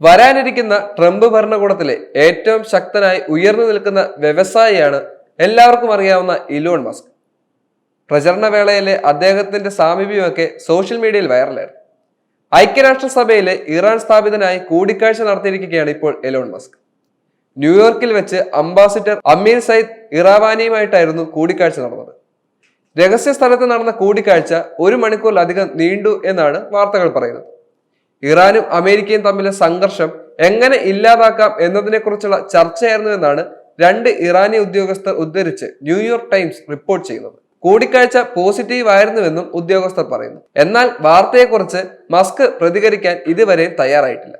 വരാനിരിക്കുന്ന ട്രംപ് ഭരണകൂടത്തിലെ ഏറ്റവും ശക്തനായി ഉയർന്നു നിൽക്കുന്ന വ്യവസായിയാണ് എല്ലാവർക്കും അറിയാവുന്ന ഇലോൺ മസ്ക്. പ്രചരണ വേളയിലെ അദ്ദേഹത്തിന്റെ സാമീപ്യമൊക്കെ സോഷ്യൽ മീഡിയയിൽ വൈറലായിരുന്നു. ഐക്യരാഷ്ട്രസഭയിലെ ഇറാൻ സ്ഥാപിതനായി കൂടിക്കാഴ്ച നടത്തിയിരിക്കുകയാണ് ഇപ്പോൾ എലോൺ മസ്ക്. ന്യൂയോർക്കിൽ വെച്ച് അംബാസിഡർ അമീർ സയ്യിദ് ഇറാവാനിയുമായിട്ടായിരുന്നു കൂടിക്കാഴ്ച നടന്നത്. രഹസ്യ സ്ഥലത്ത് നടന്ന കൂടിക്കാഴ്ച 1 മണിക്കൂറിലധികം നീണ്ടു എന്നാണ് വാർത്തകൾ പറയുന്നത്. ഇറാനും അമേരിക്കയും തമ്മിലെ സംഘർഷം എങ്ങനെ ഇല്ലാതാക്കാം എന്നതിനെ കുറിച്ചുള്ള ചർച്ചയായിരുന്നു എന്നാണ് 2 ഇറാനി ഉദ്യോഗസ്ഥർ ഉദ്ധരിച്ച് ന്യൂയോർക്ക് ടൈംസ് റിപ്പോർട്ട് ചെയ്യുന്നത്. കൂടിക്കാഴ്ച പോസിറ്റീവ് ആയിരുന്നുവെന്നും ഉദ്യോഗസ്ഥർ പറയുന്നു. എന്നാൽ വാർത്തയെക്കുറിച്ച് മസ്ക് പ്രതികരിക്കാൻ ഇതുവരെ തയ്യാറായിട്ടില്ല.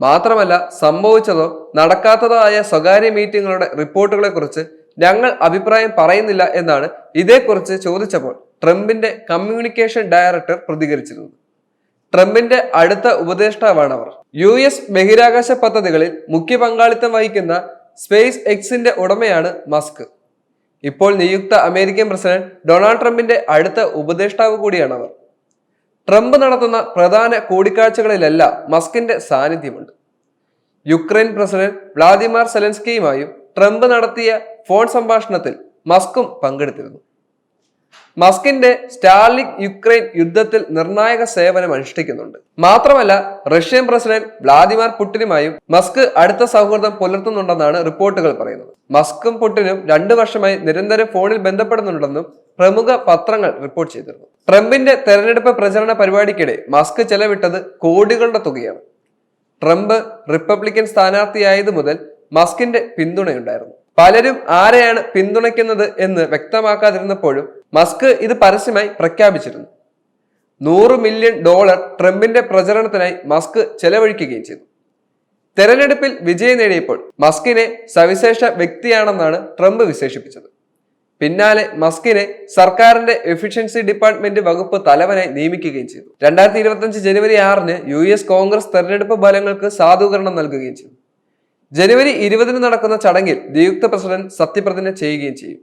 മാത്രമല്ല, സംഭവിച്ചതോ നടക്കാത്തതോ ആയ സ്വകാര്യ മീറ്റിംഗുകളുടെ റിപ്പോർട്ടുകളെ കുറിച്ച് ഞങ്ങൾ അഭിപ്രായം പറയുന്നില്ല എന്നാണ് ഇതേക്കുറിച്ച് ചോദിച്ചപ്പോൾ ട്രംപിന്റെ കമ്മ്യൂണിക്കേഷൻ ഡയറക്ടർ പ്രതികരിച്ചിരുന്നത്. ട്രംപിന്റെ അടുത്ത ഉപദേഷ്ടാവാണ് അവർ. US ബഹിരാകാശ പദ്ധതികളിൽ മുഖ്യ പങ്കാളിത്തം വഹിക്കുന്ന സ്പേസ് എക്സിന്റെ ഉടമയാണ് മസ്ക്. ഇപ്പോൾ നിയുക്ത അമേരിക്കൻ പ്രസിഡന്റ് ഡൊണാൾഡ് ട്രംപിന്റെ അടുത്ത ഉപദേഷ്ടാവ് കൂടിയാണ് അവർ. ട്രംപ് നടത്തുന്ന പ്രധാന കൂടിക്കാഴ്ചകളിലെല്ലാം മസ്കിന്റെ സാന്നിധ്യമുണ്ട്. യുക്രൈൻ പ്രസിഡന്റ് വ്ളാദിമിർ സെലൻസ്കിയുമായും ട്രംപ് നടത്തിയ ഫോൺ സംഭാഷണത്തിൽ മസ്കും പങ്കെടുത്തിരുന്നു. മസ്കിന്റെ സ്റ്റാർലിങ്ക് യുക്രൈൻ യുദ്ധത്തിൽ നിർണായക സേവനം അനുഷ്ഠിക്കുന്നുണ്ട്. മാത്രമല്ല, റഷ്യൻ പ്രസിഡന്റ് വ്ളാദിമിർ പുടിനുമായും മസ്ക് അടുത്ത സൗഹൃദം പുലർത്തുന്നുണ്ടെന്നാണ് റിപ്പോർട്ടുകൾ പറയുന്നത്. മസ്കും പുടിനും 2 വർഷമായി നിരന്തരം ഫോണിൽ ബന്ധപ്പെടുന്നുണ്ടെന്നും പ്രമുഖ പത്രങ്ങൾ റിപ്പോർട്ട് ചെയ്തിരുന്നു. ട്രംപിന്റെ തെരഞ്ഞെടുപ്പ് പ്രചരണ പരിപാടിക്കിടെ മസ്ക് ചെലവിട്ടത് കോടികളുടെ തുകയാണ്. ട്രംപ് റിപ്പബ്ലിക്കൻ സ്ഥാനാർത്ഥിയായതു മുതൽ മസ്കിന്റെ പിന്തുണയുണ്ടായിരുന്നു. പലരും ആരെയാണ് പിന്തുണയ്ക്കുന്നത് എന്ന് വ്യക്തമാക്കാതിരുന്നപ്പോഴും മസ്ക് ഇത് പരസ്യമായി പ്രഖ്യാപിച്ചിരുന്നു. $100 മില്യൺ ട്രംപിന്റെ പ്രചരണത്തിനായി മസ്ക് ചെലവഴിക്കുകയും ചെയ്തു. തെരഞ്ഞെടുപ്പിൽ വിജയം നേടിയപ്പോൾ മസ്കിനെ സവിശേഷ വ്യക്തിയാണെന്നാണ് ട്രംപ് വിശേഷിപ്പിച്ചത്. പിന്നാലെ മസ്കിനെ സർക്കാരിന്റെ എഫിഷ്യൻസി ഡിപ്പാർട്ട്മെന്റ് വകുപ്പ് തലവനായി നിയമിക്കുകയും ചെയ്തു. 2025 ജനുവരി 6-ന് US കോൺഗ്രസ് തെരഞ്ഞെടുപ്പ് ഫലങ്ങൾക്ക് സാധൂകരണം നൽകുകയും ചെയ്തു. ജനുവരി 20-ന് നടക്കുന്ന ചടങ്ങിൽ നിയുക്ത പ്രസിഡന്റ് സത്യപ്രതിജ്ഞ ചെയ്യുകയും ചെയ്യും.